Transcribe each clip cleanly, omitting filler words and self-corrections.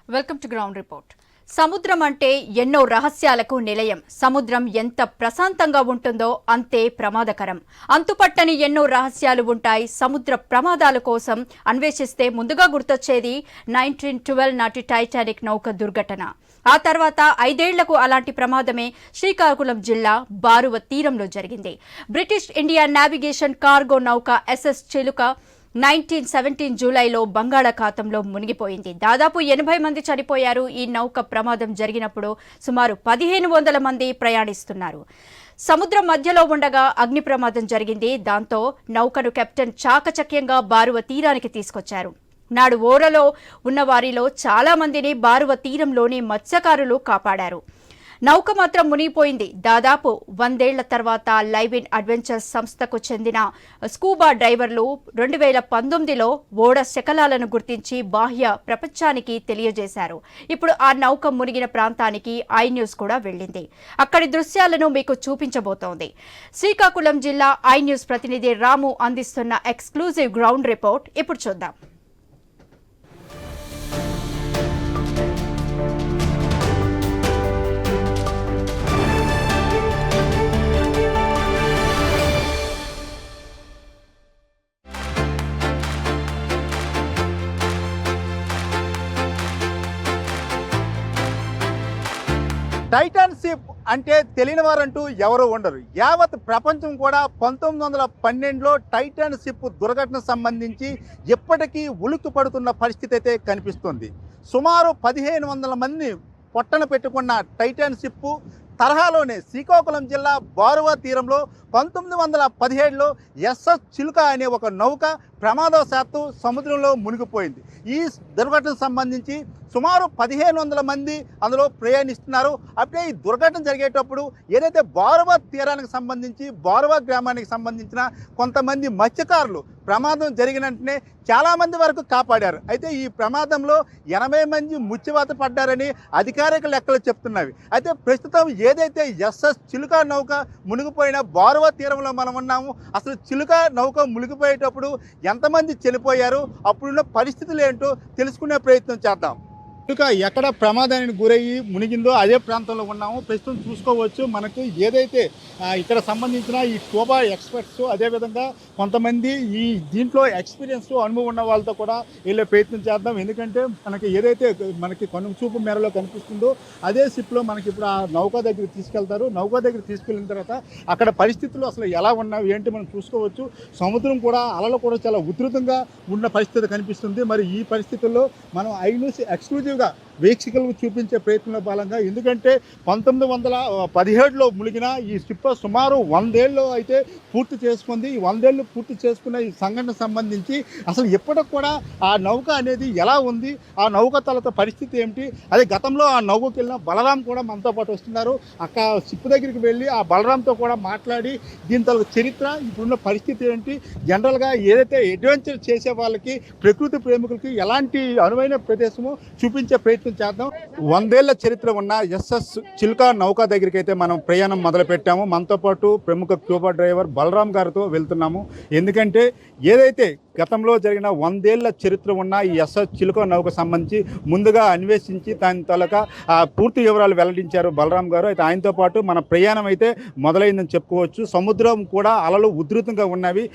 Welcome to ground report. సముద్రం అంటే ఎన్నో రహస్యాలకు నిలయం. సముద్రం ఎంత ప్రశాంతంగా ఉంటుందో అంతే ప్రమాదకరం. అంతుపట్టని ఎన్నో రహస్యాలు ఉంటాయి. సముద్ర ప్రమాదాల కోసం అన్వేషిస్తే ముందుగా గుర్తొచ్చేది 1912 నాటి టైటానిక్ నౌక దుర్ఘటన. ఆ తర్వాత 5 ఏళ్లకు అలాంటి ప్రమాదమే శ్రీకాకుళం జిల్లా బారువ తీరంలో జరిగింది. బ్రిటిష్ ఇండియా నావిగేషన్ కార్గో నౌక ఎస్ఎస్ చిలుక 1917 జూలైలో బంగాళాఖాతంలో మునిగిపోయింది. దాదాపు 80 మంది చనిపోయారు. ఈ నౌక ప్రమాదం జరిగినప్పుడు సుమారు 1500 మంది ప్రయాణిస్తున్నారు. సముద్రం మధ్యలో ఉండగా అగ్ని ప్రమాదం జరిగింది. దాంతో నౌకను కెప్టెన్ చాకచక్యంగా బారువ తీరానికి తీసుకొచ్చారు. నాడు ఓరలో ఉన్న వారిలో చాలా మందిని బారువ తీరంలోని మత్స్యకారులు కాపాడారు. నౌక మాత్రం మునిగిపోయింది. దాదాపు 100 ఏళ్ల తర్వాత లైవ్ ఇన్ అడ్వెంచర్స్ సంస్థకు చెందిన స్కూబా డైవర్లు 2019లో ఓడ శకలాలను గుర్తించి బాహ్య ప్రపంచానికి తెలియజేశారు. ఇప్పుడు ఆ నౌక మునిగిన ప్రాంతానికి ఐ న్యూస్ కూడా వెళ్ళింది. అక్కడి దృశ్యాలను మీకు చూపించబోతోంది. శ్రీకాకుళం జిల్లా ఐ న్యూస్ ప్రతినిధి రాము అందిస్తున్న ఎక్స్క్లూజివ్ గ్రౌండ్ రిపోర్ట్ ఇప్పుడు చూద్దాం. టైటాన్ షిప్ అంటే తెలియని వారంటూ ఎవరు ఉండరు. యావత్ ప్రపంచం కూడా 1912లో టైటాన్ షిప్ దుర్ఘటన సంబంధించి ఇప్పటికీ ఉలిక్కి పడుతున్న పరిస్థితి అయితే కనిపిస్తుంది. సుమారు 1500 మంది పొట్టన పెట్టుకున్న టైటాన్ షిప్ తరహాలోనే శ్రీకాకుళం జిల్లా బారువ తీరంలో 1917లో ఎస్ఎస్ చిలుక అనే ఒక నౌక ప్రమాదవశాత్తు సముద్రంలో మునిగిపోయింది. ఈ దుర్ఘటనకు సంబంధించి సుమారు 1500 మంది అందులో ప్రయాణిస్తున్నారు. అప్పుడే ఈ దుర్ఘటన జరిగేటప్పుడు ఏదైతే బారువ తీరానికి సంబంధించి బారువ గ్రామానికి సంబంధించిన కొంతమంది మత్స్యకారులు ప్రమాదం జరిగిన వెంటనే చాలామంది వరకు కాపాడారు. అయితే ఈ ప్రమాదంలో 80 మంది మృత్యువాత పడ్డారని అధికారిక లెక్కలు చెప్తున్నవి. అయితే ప్రస్తుతం ఏదైతే ఎస్ఎస్ చిలుక నౌక మునిగిపోయిన బారువ తీరంలో మనం ఉన్నాము. అసలు చిలుక నౌక మునిగిపోయేటప్పుడు ఎంతమంది చనిపోయారు, అప్పుడున్న పరిస్థితులు ఏంటో తెలుసుకునే ప్రయత్నం చేద్దాం. చిలుక ఎక్కడ ప్రమాదానికి గురయ్యి మునిగిందో అదే ప్రాంతంలో ఉన్నాము. ప్రస్తుతం చూసుకోవచ్చు మనకు ఏదైతే ఇక్కడ సంబంధించిన ఈ స్కూబా ఎక్స్పర్ట్స్, అదేవిధంగా కొంతమంది ఈ దీంట్లో ఎక్స్పీరియన్స్ అనుభవం ఉన్న వాళ్ళతో కూడా వెళ్ళే ప్రయత్నం చేద్దాం. ఎందుకంటే మనకి కనుచూపు మేరలో కనిపిస్తుందో అదే షిప్లో మనకి ఇప్పుడు ఆ నౌక దగ్గరికి తీసుకెళ్తారు. నౌక దగ్గర తీసుకెళ్ళిన తర్వాత అక్కడ పరిస్థితులు అసలు ఎలా ఉన్నావు ఏంటి మనం చూసుకోవచ్చు. సముద్రం కూడా అలలు కూడా చాలా ఉధృతంగా ఉన్న పరిస్థితి కనిపిస్తుంది. మరి ఈ పరిస్థితుల్లో మనం ఐ న్యూస్ ఎక్స్క్లూజివ్గా వీక్షకులకు చూపించే ప్రయత్నంలో భాగంగా, ఎందుకంటే 1917లో మునిగిన ఈ షిప్ సుమారు 100 ఏళ్ళు అయితే పూర్తి చేసుకుంది. ఈ 100 ఏళ్ళు పూర్తి చేసుకున్న ఈ సంఘటన సంబంధించి అసలు ఎప్పటికి కూడా ఆ నౌక అనేది ఎలా ఉంది, ఆ నౌక తలత పరిస్థితి ఏమిటి, అదే గతంలో ఆ నౌకకి వెళ్ళిన బలరాం కూడా మనతో పాటు వస్తున్నారు. అక్కడ షిప్ దగ్గరికి వెళ్ళి ఆ బలరాంతో కూడా మాట్లాడి దీని తల చరిత్ర, ఇప్పుడున్న పరిస్థితి ఏంటి, జనరల్గా ఏదైతే అడ్వెంచర్ చేసే వాళ్ళకి, ప్రకృతి ప్రేమికులకి ఎలాంటి అనువైన ప్రదేశమో చూపించే ప్రయత్నం చేద్దాం. 100 ఏళ్ల చరిత్ర ఉన్న ఎస్ఎస్ చిలుక నౌక దగ్గరికి అయితే మనం ప్రయాణం మొదలు పెట్టాము. మనతో పాటు ప్రముఖ స్కూబా డ్రైవర్ బలరాం గారితో వెళ్తున్నాము. ఎందుకంటే ఏదైతే గతంలో జరిగిన 100 ఏళ్ల చరిత్ర ఉన్న ఈ ఎస్ఎస్ చిలుక నౌక సంబంధించి ముందుగా అన్వేషించి దాని తలక పూర్తి వివరాలు వెల్లడించారు బలరాం గారు. అయితే ఆయనతో పాటు మన ప్రయాణం అయితే మొదలైందని చెప్పుకోవచ్చు. సముద్రం కూడా అలలు ఉధృతంగా ఉన్నవి.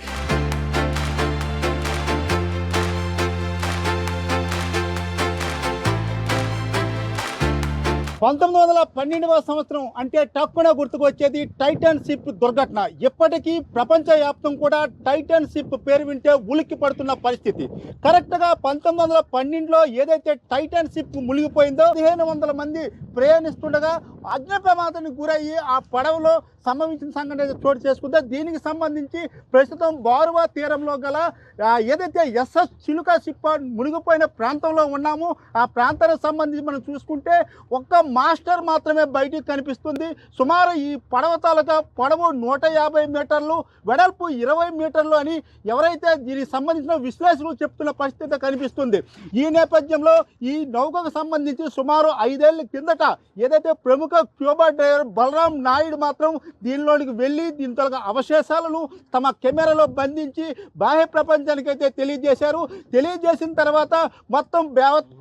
1912వ సంవత్సరం అంటే టక్కున గుర్తుకొచ్చేది టైటాన్ షిప్ దుర్ఘటన. ఇప్పటికీ ప్రపంచవ్యాప్తం కూడా టైటాన్ షిప్ పేరు వింటే ఉలిక్కి పడుతున్న పరిస్థితి. కరెక్ట్గా 1912లో ఏదైతే టైటాన్ షిప్ మునిగిపోయిందో 1500 మంది ప్రయాణిస్తుండగా అగ్ని ప్రమాదానికి గురయ్యి ఆ పడవలో సంభవించిన సంఘటన చోటు చేసుకుంటే, దీనికి సంబంధించి ప్రస్తుతం బారువ తీరంలో గల ఏదైతే ఎస్ఎస్ చిలుక షిప్ మునిగిపోయిన ప్రాంతంలో ఉన్నామో ఆ ప్రాంతానికి సంబంధించి మనం చూసుకుంటే ఒక్క మాస్టర్ మాత్రమే బయటికి కనిపిస్తుంది. సుమారు ఈ పడవ తాలూకా పొడవు 150 మీటర్లు, వెడల్పు 20 మీటర్లు అని ఎవరైతే దీనికి సంబంధించిన విశ్లేషకులు చెప్తున్న పరిస్థితి కనిపిస్తుంది. ఈ నేపథ్యంలో ఈ నౌకకు సంబంధించి సుమారు 5 ఏళ్ల కిందట ఏదైతే ప్రముఖ స్కూబా డైవర్ బలరాం నాయుడు మాత్రం దీనిలోనికి వెళ్ళి దీని తాలూకా అవశేషాలను తమ కెమెరాలో బంధించి బాహ్య ప్రపంచానికి అయితే తెలియజేశారు. తెలియజేసిన తర్వాత మొత్తం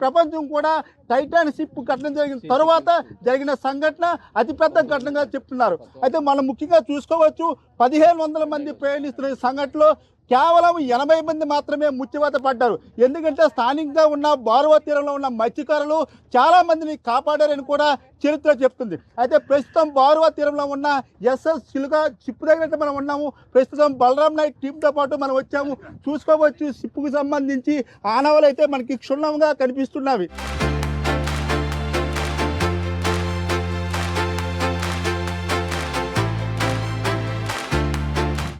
ప్రపంచం కూడా టైటాన్ షిప్ ఘటన జరిగిన తరువాత జరిగిన సంఘటన అతిపెద్ద ఘటనగా చెప్తున్నారు. అయితే మనం ముఖ్యంగా చూసుకోవచ్చు, 1500 మంది ప్రయాణిస్తున్న ఈ సంఘటనలో కేవలం 80 మంది మాత్రమే ముచ్చివాత పడ్డారు. ఎందుకంటే స్థానికంగా ఉన్న బారువా తీరంలో ఉన్న మత్స్యకారులు చాలా మందిని కాపాడారని కూడా చరిత్ర చెప్తుంది. అయితే ప్రస్తుతం బారువా తీరంలో ఉన్న ఎస్ఎస్ చిలుక షిప్ దగ్గర అయితే మనం ఉన్నాము. ప్రస్తుతం బలరాం నాయుడు టీంతో పాటు మనం వచ్చాము. చూసుకోవచ్చు, షిప్కు సంబంధించి ఆనవాళ్ళు అయితే మనకి క్షుణ్ణంగా కనిపిస్తున్నవి.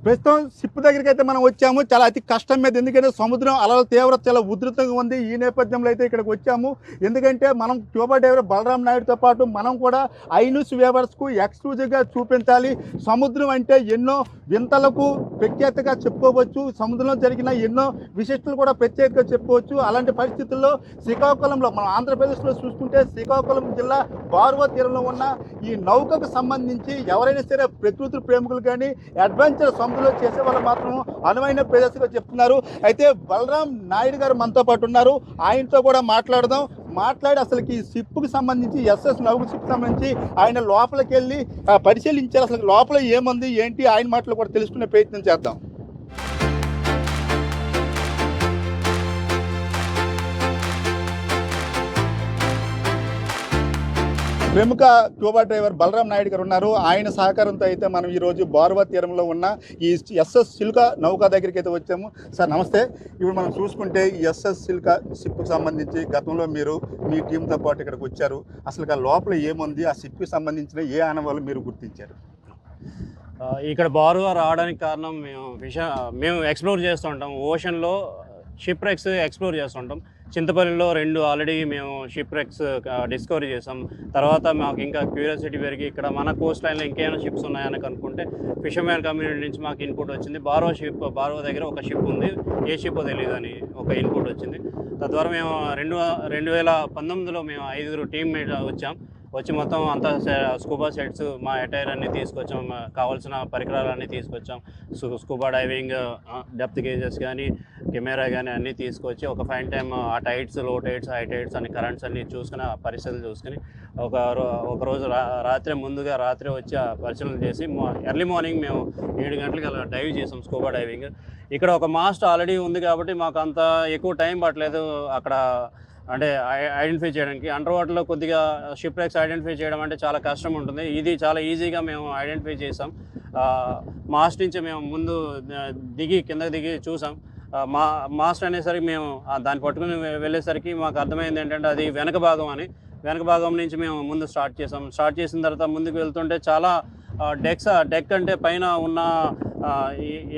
ప్రస్తుతం షిప్ దగ్గరికి అయితే మనం వచ్చాము. చాలా అతి కష్టం మీద, ఎందుకంటే సముద్రం అలల తీవ్రత చాలా ఉధృతంగా ఉంది. ఈ నేపథ్యంలో అయితే ఇక్కడికి వచ్చాము. ఎందుకంటే మనం స్కూబా డైవర్ బలరాం నాయుడుతో పాటు మనం కూడా ఐన్యూస్ వ్యూవర్స్కు ఎక్స్క్లూజివ్గా చూపించాలి. సముద్రం అంటే ఎన్నో వింతలకు ప్రఖ్యాతగా చెప్పుకోవచ్చు. సముద్రంలో జరిగిన ఎన్నో విశిష్టలు కూడా ప్రత్యేకంగా చెప్పుకోవచ్చు. అలాంటి పరిస్థితుల్లో శ్రీకాకుళంలో, మనం ఆంధ్రప్రదేశ్లో చూసుకుంటే శ్రీకాకుళం జిల్లా బారువా తీరంలో ఉన్న ఈ నౌకకు సంబంధించి ఎవరైనా సరే ప్రకృతి ప్రేమికులు కానీ అడ్వెంచర్ చేసే వాళ్ళు మాత్రం అనువైన ప్రదేశంగా చెప్తున్నారు. అయితే బలరాం నాయుడు గారు మనతో పాటు ఉన్నారు. ఆయనతో కూడా మాట్లాడి అసలుకి ఈ షిప్కి సంబంధించి ఎస్ఎస్ నౌక షిప్ సంబంధించి ఆయన లోపలికి వెళ్ళి పరిశీలించారు. అసలు లోపల ఏముంది ఏంటి ఆయన మాటలు కూడా తెలుసుకునే ప్రయత్నం చేద్దాం. ప్రముఖ స్కూబా డ్రైవర్ బలరాం నాయుడు గారు ఉన్నారు. ఆయన సహకారంతో అయితే మనం ఈరోజు బారువా తీరంలో ఉన్న ఈ ఎస్ఎస్ చిలుక నౌక దగ్గరికి అయితే వచ్చాము. సార్ నమస్తే. ఇప్పుడు మనం చూసుకుంటే ఈ ఎస్ఎస్ చిలుక షిప్కి సంబంధించి గతంలో మీరు మీ టీంతో పాటు ఇక్కడికి వచ్చారు. అసలు ఆ లోపల ఏముంది, ఆ షిప్కి సంబంధించిన ఏ ఆనవాళ్ళు మీరు గుర్తించారు? ఇక్కడ బారువా రావడానికి కారణం మేము ఎక్స్ప్లోర్ చేస్తూ ఉంటాం. ఓషన్లో షిప్ రెక్స్ ఎక్స్ప్లోర్ చేస్తుంటాం. చింతపల్లిలో 2 ఆల్రెడీ మేము షిప్ రెక్స్ డిస్కవరీ చేసాం. తర్వాత మాకు ఇంకా క్యూరియాసిటీ పెరిగి ఇక్కడ మన కోస్ట్ లైన్లో ఇంకేమైనా షిప్స్ ఉన్నాయని కనుక్కుంటే ఫిషర్మ్యాన్ కమ్యూనిటీ నుంచి మాకు ఇన్పుట్ వచ్చింది. బారువా దగ్గర ఒక షిప్ ఉంది, ఏ షిప్ తెలియదు అని ఒక ఇన్పుట్ వచ్చింది. తద్వారా మేము 2019లో మేము 5 టీమ్మేట్ వచ్చి మొత్తం అంతా స్కూబా సెట్స్, మా అటైర్ అన్నీ తీసుకొచ్చాం, కావాల్సిన పరికరాలన్నీ తీసుకొచ్చాం. స్కూబా డైవింగ్ డెప్త్ గేజెస్ కానీ కెమెరా కానీ అన్నీ తీసుకొచ్చి ఒక ఫైన్ టైం ఆ టైడ్స్, లో టైడ్స్, హై టైడ్స్ అన్ని కరెంట్స్ అన్నీ చూసుకుని ఆ పరిస్థితులు చూసుకుని ఒక రోజు రాత్రి వచ్చి ఆ పరిశీలన చేసి ఎర్లీ మార్నింగ్ మేము 7 గంటలకి అలా డైవ్ చేసాం స్కూబా డైవింగ్. ఇక్కడ ఒక మాస్ట్ ఆల్రెడీ ఉంది కాబట్టి మాకు అంత ఎక్కువ టైం పట్టలేదు అక్కడ అంటే ఐడెంటిఫై చేయడానికి. అండర్ వాటర్లో కొద్దిగా షిప్ రెక్స్ ఐడెంటిఫై చేయడం అంటే చాలా కష్టం ఉంటుంది. ఇది చాలా ఈజీగా మేము ఐడెంటిఫై చేసాం. మాస్ట్ నుంచి మేము ముందు కిందకి దిగి చూసాం. మాస్ట్ అనేసరికి మేము దాన్ని పట్టుకుని వెళ్ళేసరికి మాకు అర్థమైంది ఏంటంటే అది వెనక భాగం నుంచి మేము ముందు స్టార్ట్ చేసిన తర్వాత ముందుకు వెళ్తుంటే చాలా డెక్ అంటే పైన ఉన్న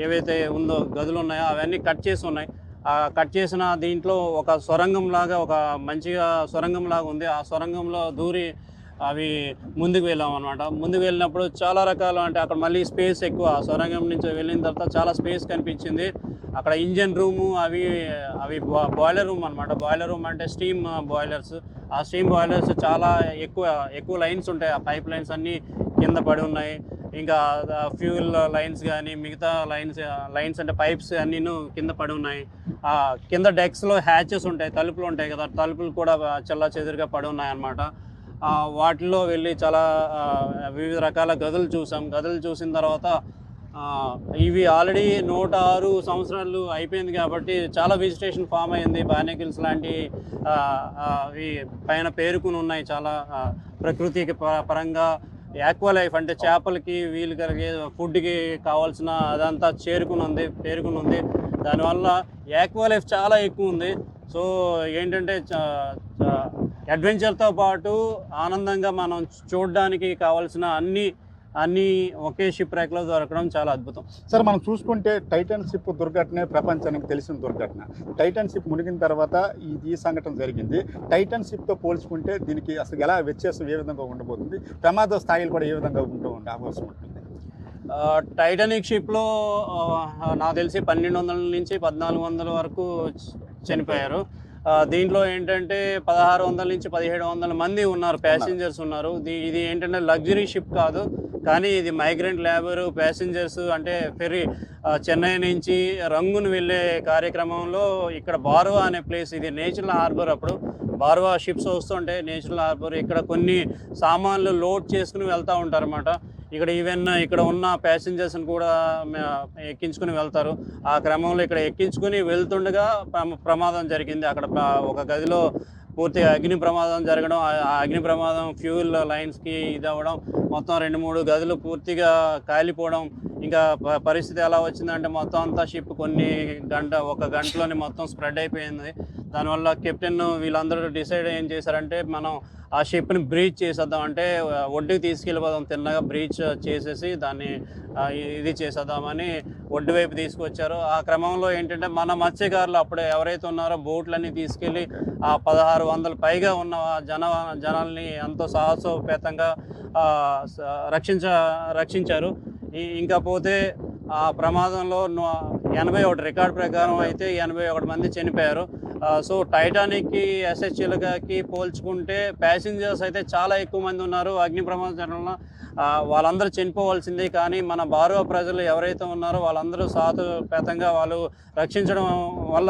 ఏవైతే ఉందో గదులు ఉన్నాయో అవన్నీ కట్ చేసి ఉన్నాయి. కట్ చేసిన దీంట్లో ఒక మంచిగా సొరంగంలాగా ఉంది. ఆ సొరంగంలో దూరి అవి ముందుకు వెళ్ళాం అనమాట. ముందుకు వెళ్ళినప్పుడు చాలా రకాలు, అంటే అక్కడ మళ్ళీ స్పేస్ ఎక్కువ. ఆ సొరంగం నుంచి వెళ్ళిన తర్వాత చాలా స్పేస్ కనిపించింది. అక్కడ ఇంజన్ రూము, అవి బాయిలర్ రూమ్ అనమాట. బాయిలర్ రూమ్ అంటే స్టీమ్ బాయిలర్స్. ఆ స్టీమ్ బాయిలర్స్ చాలా ఎక్కువ లైన్స్ ఉంటాయి. ఆ పైప్ లైన్స్ అన్నీ కింద పడి ఉన్నాయి. ఇంకా ఫ్యూల్ లైన్స్ కానీ మిగతా లైన్స్ అంటే పైప్స్ అన్నీ కింద పడి ఉన్నాయి. కింద డెక్స్లో హ్యాచెస్ ఉంటాయి, తలుపులు ఉంటాయి కదా, తలుపులు కూడా చెల్లాచెదురుగా పడి ఉన్నాయి అన్నమాట. వాటిల్లో వెళ్ళి చాలా వివిధ రకాల గదులు చూసిన తర్వాత ఇవి ఆల్రెడీ 106 సంవత్సరాలు అయిపోయింది కాబట్టి చాలా వెజిటేషన్ ఫామ్ అయింది. బార్నెకిల్స్ లాంటి అవి పైన పేరుకుని ఉన్నాయి. చాలా ప్రకృతికి పరంగా యాక్వా లైఫ్ అంటే చేపలకి వీలు కలిగే ఫుడ్కి కావాల్సిన అదంతా పేరుకుని ఉంది. దానివల్ల యాక్వా లైఫ్ చాలా ఎక్కువ ఉంది. సో ఏంటంటే అడ్వెంచర్తో పాటు ఆనందంగా మనం చూడడానికి కావాల్సిన అన్ని అన్నీ ఒకే షిప్ ర్యాక్లో దొరకడం చాలా అద్భుతం. సార్ మనం చూసుకుంటే టైటాన్ షిప్ దుర్ఘటనే ప్రపంచానికి తెలిసిన దుర్ఘటన. టైటాన్ షిప్ మునిగిన తర్వాత ఈ సంఘటన జరిగింది. టైటాన్ షిప్తో పోల్చుకుంటే దీనికి అసలు ఎలా వ్యత్యాసం ఏ విధంగా ఉండబోతుంది, ప్రమాద స్థాయిలు కూడా ఏ విధంగా ఉండే అవకాశం ఉంటుంది? టైటానిక్ షిప్లో నాకు తెలిసి 1200 నుంచి 1400 వరకు చనిపోయారు. దీంట్లో ఏంటంటే 1600 నుంచి 1700 మంది ఉన్నారు, ప్యాసింజర్స్ ఉన్నారు. ఇది ఏంటంటే లగ్జరీ షిప్ కాదు, కానీ ఇది మైగ్రెంట్ లేబర్ ప్యాసింజర్స్ అంటే ఫెర్రీ చెన్నై నుంచి రంగును వెళ్ళే కార్యక్రమంలో ఇక్కడ బార్వా అనే ప్లేస్, ఇది నేషనల్ హార్బర్. అప్పుడు బార్వా షిప్స్ వస్తుంటే నేషనల్ హార్బర్ ఇక్కడ కొన్ని సామాన్లు లోడ్ చేసుకుని వెళ్తూ ఉంటారు అన్నమాట. ఇక్కడ ఈవెన్ ఇక్కడ ఉన్న ప్యాసింజర్స్ని కూడా ఎక్కించుకుని వెళ్తారు. ఆ క్రమంలో ఇక్కడ ఎక్కించుకుని వెళ్తుండగా ప్రమాదం జరిగింది. అక్కడ ఒక గదిలో పూర్తిగా అగ్ని ప్రమాదం జరగడం, ఆ అగ్ని ప్రమాదం ఫ్యూయల్ లైన్స్కి ఇది అవ్వడం, మొత్తం 2-3 గదులు పూర్తిగా కాలిపోవడం. ఇంకా పరిస్థితి ఎలా వచ్చిందంటే మొత్తం అంతా షిప్ ఒక గంటలోనే మొత్తం స్ప్రెడ్ అయిపోయింది. దానివల్ల కెప్టెన్ వీళ్ళందరూ డిసైడ్ ఏం చేశారంటే మనం ఆ షిప్ని బ్రీచ్ చేసేద్దాం, అంటే ఒడ్డుకి తీసుకెళ్ళిపోదాం, తిన్నగా బ్రీచ్ చేసేసి దాన్ని ఇది చేసేద్దామని ఒడ్డు వైపు తీసుకొచ్చారు. ఆ క్రమంలో ఏంటంటే మన మత్స్యకారులు అప్పుడు ఎవరైతే ఉన్నారో బోట్లన్నీ తీసుకెళ్ళి ఆ 1600 పైగా ఉన్న జనాల్ని ఎంతో సాహసోపేతంగా రక్షించారు. ఇంకా పోతే ఆ ప్రమాదంలో 81 రికార్డ్ ప్రకారం అయితే 81 మంది చనిపోయారు. సో టైటానిక్కి ఎస్హెచ్ఎల్కి పోల్చుకుంటే ప్యాసింజర్స్ అయితే చాలా ఎక్కువ మంది ఉన్నారు. అగ్ని ప్రమాదంలో వాళ్ళందరూ చనిపోవాల్సిందే, కానీ మన బార్వా ప్రజలు ఎవరైతే ఉన్నారో వాళ్ళందరూ సాహసోపేతంగా వాళ్ళు రక్షించడం వల్ల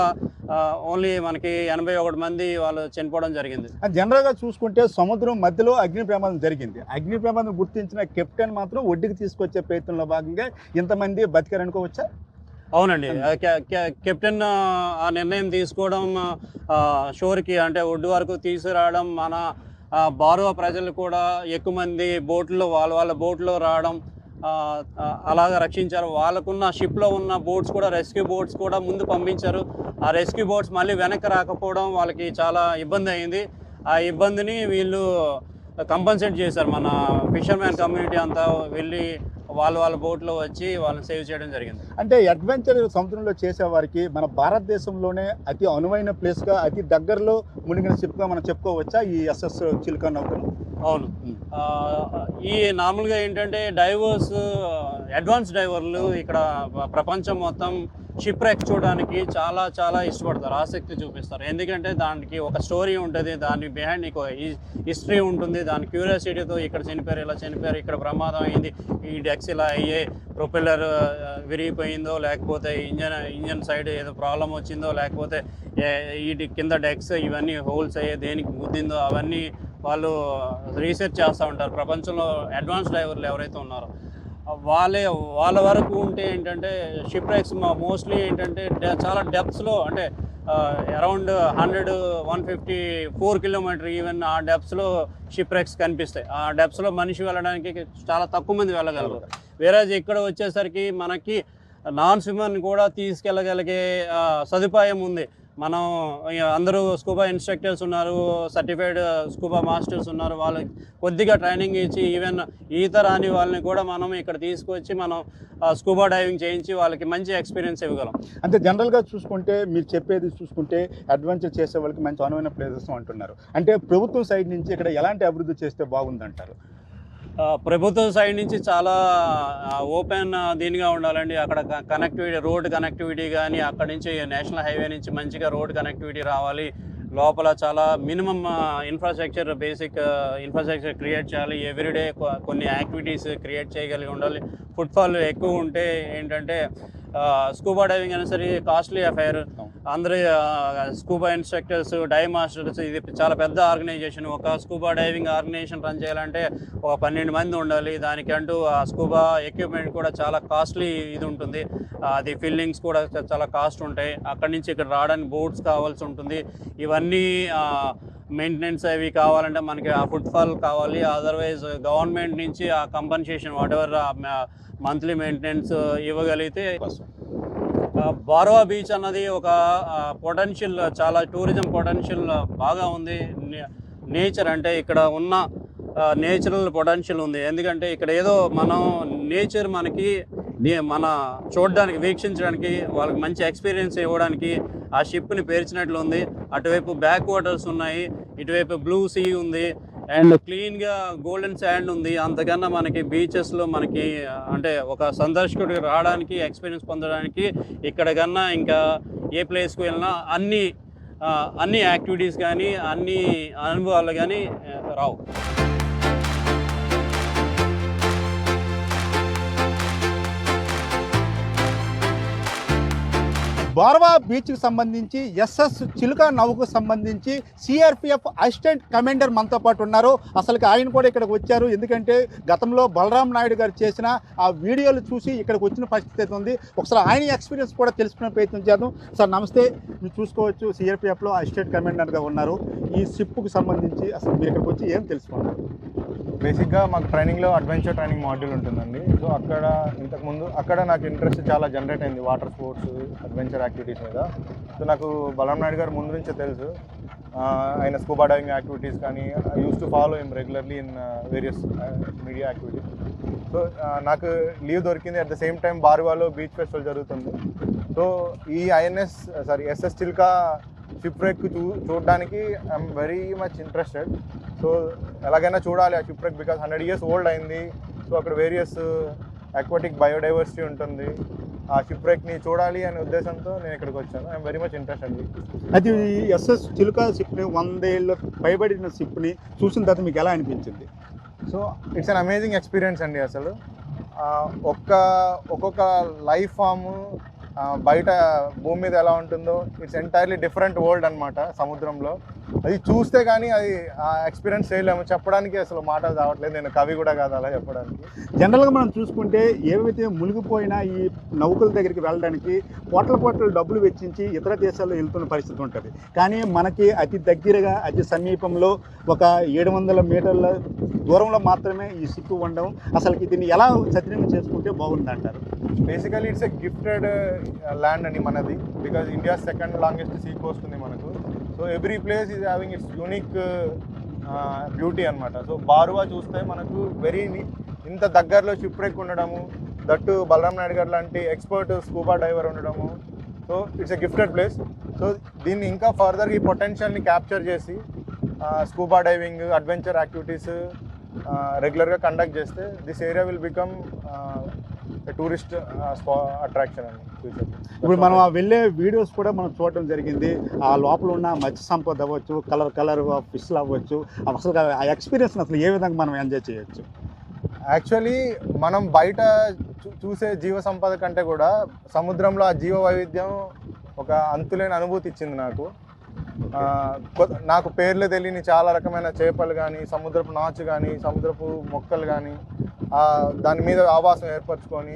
ఓన్లీ మనకి 81 మంది వాళ్ళు చనిపోవడం జరిగింది. జనరల్గా చూసుకుంటే సముద్రం మధ్యలో అగ్ని ప్రమాదం జరిగింది. అగ్ని ప్రమాదం గుర్తించిన కెప్టెన్ మాత్రం ఒడ్డుకి తీసుకొచ్చే ప్రయత్నంలో భాగంగా ఇంతమంది బతికారనుకోవచ్చా? అవునండి, కెప్టెన్ ఆ నిర్ణయం తీసుకోవడం, షోర్కి అంటే ఒడ్డు వరకు తీసుకురావడం, మన బార్వా ప్రజలు కూడా ఎక్కువ మంది బోట్లో వాళ్ళ బోట్లో రావడం, అలాగా రక్షించారు. వాళ్ళకున్న షిప్లో ఉన్న బోట్స్ కూడా, రెస్క్యూ బోట్స్ కూడా ముందు పంపించారు. ఆ రెస్క్యూ బోట్స్ మళ్ళీ వెనక్కి రాకపోవడం వాళ్ళకి చాలా ఇబ్బంది అయింది. ఆ ఇబ్బందిని వీళ్ళు కంపన్సేట్ చేశారు. మన ఫిషర్మ్యాన్ కమ్యూనిటీ అంతా వెళ్ళి వాళ్ళ బోట్లో వచ్చి వాళ్ళని సేవ్ చేయడం జరిగింది. అంటే అడ్వెంచర్ సముద్రంలో చేసేవారికి మన భారతదేశంలోనే అతి అనువైన ప్లేస్గా, అతి దగ్గరలో మునిగిన షిప్గా మనం చెప్పుకోవచ్చా ఈ ఎస్ఎస్ చిలుక నౌకను? అవును. ఈ నార్మల్గా ఏంటంటే అడ్వాన్స్ డైవర్లు ఇక్కడ ప్రపంచం మొత్తం షిప్ ర్యాక్ చూడడానికి చాలా చాలా ఇష్టపడతారు, ఆసక్తి చూపిస్తారు. ఎందుకంటే దానికి ఒక స్టోరీ ఉంటుంది, దాని బిహైండ్ హిస్టరీ ఉంటుంది. దాని క్యూరియాసిటీతో ఇక్కడ చనిపోయారు, ఇలా చనిపోయారు, ఇక్కడ ప్రమాదం అయింది, ఈ డెక్స్ ఇలా అయ్యే, ప్రొపెల్లర్ విరిగిపోయిందో, లేకపోతే ఇంజన్ సైడ్ ఏదో ప్రాబ్లం వచ్చిందో, లేకపోతే ఈ కింద డెక్స్ ఇవన్నీ హోల్స్ అయ్యే దేనికి గుద్దిందో, అవన్నీ వాళ్ళు రీసెర్చ్ చేస్తూ ఉంటారు. ప్రపంచంలో అడ్వాన్స్ డైవర్లు ఎవరైతే ఉన్నారో వాళ్ళ వరకు ఉంటే ఏంటంటే షిప్ ర్యాక్స్ మోస్ట్లీ ఏంటంటే చాలా డెప్త్స్లో, అంటే అరౌండ్ 100-154 కిలోమీటర్ ఈవెన్ ఆ డెప్త్స్లో షిప్ ర్యాక్స్ కనిపిస్తాయి. ఆ డెప్త్స్లో మనిషి వెళ్ళడానికి చాలా తక్కువ మంది వెళ్ళగలరు. వేరే ఇక్కడ వచ్చేసరికి మనకి నాన్ స్విమ్మర్ని కూడా తీసుకెళ్ళగలిగే సదుపాయం ఉంది. మనం అందరూ స్కూబా ఇన్స్ట్రక్టర్స్ ఉన్నారు, సర్టిఫైడ్ స్కూబా మాస్టర్స్ ఉన్నారు. వాళ్ళకి కొద్దిగా ట్రైనింగ్ ఇచ్చి ఈవెన్ ఈత రాని వాళ్ళని కూడా మనం ఇక్కడ తీసుకొచ్చి మనం స్కూబా డైవింగ్ చేయించి వాళ్ళకి మంచి ఎక్స్పీరియన్స్ ఇవ్వగలం. అంటే జనరల్గా చూసుకుంటే మీరు చెప్పేది చూసుకుంటే అడ్వెంచర్ చేసే వాళ్ళకి మంచి అనువైన ప్లేసెస్ అంటున్నారు. అంటే ప్రభుత్వం సైడ్ నుంచి ఇక్కడ ఎలాంటి అభివృద్ధి చేస్తే బాగుందంటారు? ప్రభుత్వ సైడ్ నుంచి చాలా ఓపెన్ దీనిగా ఉండాలండి. అక్కడ రోడ్ కనెక్టివిటీ కానీ, అక్కడి నుంచి నేషనల్ హైవే నుంచి మంచిగా రోడ్ కనెక్టివిటీ రావాలి. లోపల చాలా మినిమం బేసిక్ ఇన్ఫ్రాస్ట్రక్చర్ క్రియేట్ చేయాలి. ఎవ్రీడే కొన్ని యాక్టివిటీస్ క్రియేట్ చేయగలిగి ఉండాలి. ఫుట్ఫాల్ ఎక్కువ ఉంటే ఏంటంటే స్కూబా డైవింగ్ అయినా సరే కాస్ట్లీ అఫైర్. అందరూ స్కూబా ఇన్స్ట్రక్టర్స్, డైవ్ మాస్టర్స్, ఇది చాలా పెద్ద ఆర్గనైజేషన్. ఒక స్కూబా డైవింగ్ ఆర్గనైజేషన్ రన్ చేయాలంటే ఒక 12 మంది ఉండాలి. దానికంటూ ఆ స్కూబా ఎక్విప్మెంట్ కూడా చాలా కాస్ట్లీ ఇది ఉంటుంది. అది ఫిల్లింగ్స్ కూడా చాలా కాస్ట్ ఉంటాయి. అక్కడి నుంచి ఇక్కడ రావడానికి బోట్స్ కావాల్సి ఉంటుంది. ఇవన్నీ మెయింటెనెన్స్ అవి కావాలంటే మనకి ఆ ఫుట్ఫాల్ కావాలి. అదర్వైజ్ గవర్నమెంట్ నుంచి ఆ కంపన్సేషన్ వాటెవర్ మంత్లీ మెయింటెనెన్స్ ఇవ్వగలిగితే. బార్వా బీచ్ అన్నది ఒక పొటెన్షియల్, చాలా టూరిజం పొటెన్షియల్ బాగా ఉంది. నేచర్ అంటే ఇక్కడ ఉన్న నేచురల్ పొటెన్షియల్ ఉంది. ఎందుకంటే ఇక్కడ ఏదో మనం నేచర్ మనకి మన చూడడానికి వీక్షించడానికి వాళ్ళకి మంచి ఎక్స్పీరియన్స్ ఇవ్వడానికి ఆ షిప్ని పేర్చినట్లు ఉంది. అటువైపు బ్యాక్ వాటర్స్ ఉన్నాయి, ఇటువైపు బ్లూ సీ ఉంది అండ్ క్లీన్గా గోల్డెన్ శాండ్ ఉంది. అంతకన్నా మనకి బీచెస్లో మనకి అంటే ఒక సందర్శకుడికి రావడానికి ఎక్స్పీరియన్స్ పొందడానికి ఇక్కడ కన్నా ఇంకా ఏ ప్లేస్కి వెళ్ళినా అన్ని యాక్టివిటీస్ కానీ అన్ని అనుభవాలు కానీ రావు. బోర్వా బీచ్కి సంబంధించి ఎస్ఎస్ చిలుక నౌకు సంబంధించి సిఆర్పిఎఫ్ అసిస్టెంట్ కమాండర్ మనతో పాటు ఉన్నారు. అసలుకి ఆయన కూడా ఇక్కడికి వచ్చారు, ఎందుకంటే గతంలో బలరాం నాయుడు గారు చేసిన ఆ వీడియోలు చూసి ఇక్కడికి వచ్చిన పరిస్థితి అయితే ఉంది. ఒకసారి ఆయన ఎక్స్పీరియన్స్ కూడా తెలుసుకునే ప్రయత్నం చేద్దాం. సార్ నమస్తే, మీరు చూసుకోవచ్చు సిఆర్పిఎఫ్లో అసిస్టెంట్ కమాండర్గా ఉన్నారు. ఈ షిప్కి సంబంధించి అసలు మీరు ఇక్కడికి వచ్చి ఏం తెలుసుకున్నారు? బేసిక్గా మాకు ట్రైనింగ్లో అడ్వెంచర్ ట్రైనింగ్ మాడ్యూల్ ఉంటుందండి. సో ఇంతకుముందు అక్కడ నాకు ఇంట్రెస్ట్ చాలా జనరేట్ అయింది వాటర్ స్పోర్ట్స్ అడ్వెంచర్ యాక్టివిటీస్ మీద. సో నాకు బలరాం నాయుడు గారు ముందు నుంచే తెలుసు. ఆయన స్కూబా డైవింగ్ యాక్టివిటీస్ కానీ use to follow him regularly in various media activities. So నాకు లీవ్ దొరికింది. అట్ ద సేమ్ టైం బార్వాలో బీచ్ ఫెస్టివల్ జరుగుతుంది. సో ఈ ఎస్ఎస్ చిల్కా షిప్ రెక్ చూడడానికి I'm very much interested. So ఎలాగైనా చూడాలి ఆ షిప్ రెక్, బికాస్ 100 years ఓల్డ్ అయింది. సో అక్కడ వేరియస్ అక్వాటిక్ బయోడైవర్సిటీ ఉంటుంది. ఆ షిప్ రెక్ని చూడాలి అనే ఉద్దేశంతో నేను ఇక్కడికి వచ్చాను. I'm very much interested. అది ఎస్ఎస్ చిలుక షిప్ని 100 ఏళ్ళ పైబడిన షిప్ని చూసిన తర్వాత మీకు ఎలా అనిపించింది? So it's an amazing experience అండి. అసలు ఒక్కొక్క లైఫ్ ఫామ్ బయట భూమి మీద ఎలా ఉంటుందో ఇట్స్ ఎంటైర్లీ డిఫరెంట్ వరల్డ్ అనమాట సముద్రంలో. అది చూస్తే కానీ అది ఆ ఎక్స్పీరియన్స్ చేయలేము, చెప్పడానికి అసలు మాటలు రావట్లేదు. నేను కవి కూడా కాదు అలా చెప్పడానికి. జనరల్గా మనం చూసుకుంటే ఏవైతే మునిగిపోయినా ఈ నౌకల దగ్గరికి వెళ్ళడానికి కోట్ల డబ్బులు వెచ్చించి ఇతర దేశాల్లో వెళ్తున్న పరిస్థితి ఉంటుంది. కానీ మనకి అతి దగ్గరగా అతి సమీపంలో ఒక 700 మీటర్ల దూరంలో మాత్రమే ఈ షిప్ ఉండడం. అసలు దీన్ని ఎలా సద్వినియోగం చేసుకుంటే బాగుంది అంటారు? Basically it's a gifted land అని మనది, because India second longest sea coast ఉంది మనకు. So every place is having it's unique beauty అనమాట. సో బార్వా చూస్తే మనకు ఇంత దగ్గరలో షిప్ రెక్ ఉండడము, దట్టు బలరాం నాయుడు గారు లాంటి ఎక్స్పర్ట్ స్కూబా డైవర్ ఉండడము. So it's a gifted place. So దీన్ని ఇంకా ఫర్దర్ ఈ పొటెన్షియల్ని క్యాప్చర్ చేసి స్కూబా డైవింగ్ అడ్వెంచర్ యాక్టివిటీస్ రెగ్యులర్గా కండక్ట్ చేస్తే this area will become tourist attraction అండి ఫ్యూచర్. ఇప్పుడు మనం ఆ వెళ్ళే వీడియోస్ కూడా మనం చూడటం జరిగింది. ఆ లోపల ఉన్న మత్స్య సంపద అవ్వచ్చు, కలర్ ఫిష్లు అవ్వచ్చు, అసలు ఆ ఎక్స్పీరియన్స్ అసలు ఏ విధంగా మనం ఎంజాయ్ చేయొచ్చు? యాక్చువల్లీ మనం బయట చూసే జీవ సంపద కంటే కూడా సముద్రంలో ఆ జీవ వైవిధ్యం ఒక అంతులేని అనుభూతి ఇచ్చింది నాకు. నాకు పేర్లు తెలియని చాలా రకమైన చేపలు కానీ, సముద్రపు నాచు కానీ, సముద్రపు మొక్కలు కానీ దాని మీద ఆవాసం ఏర్పరచుకొని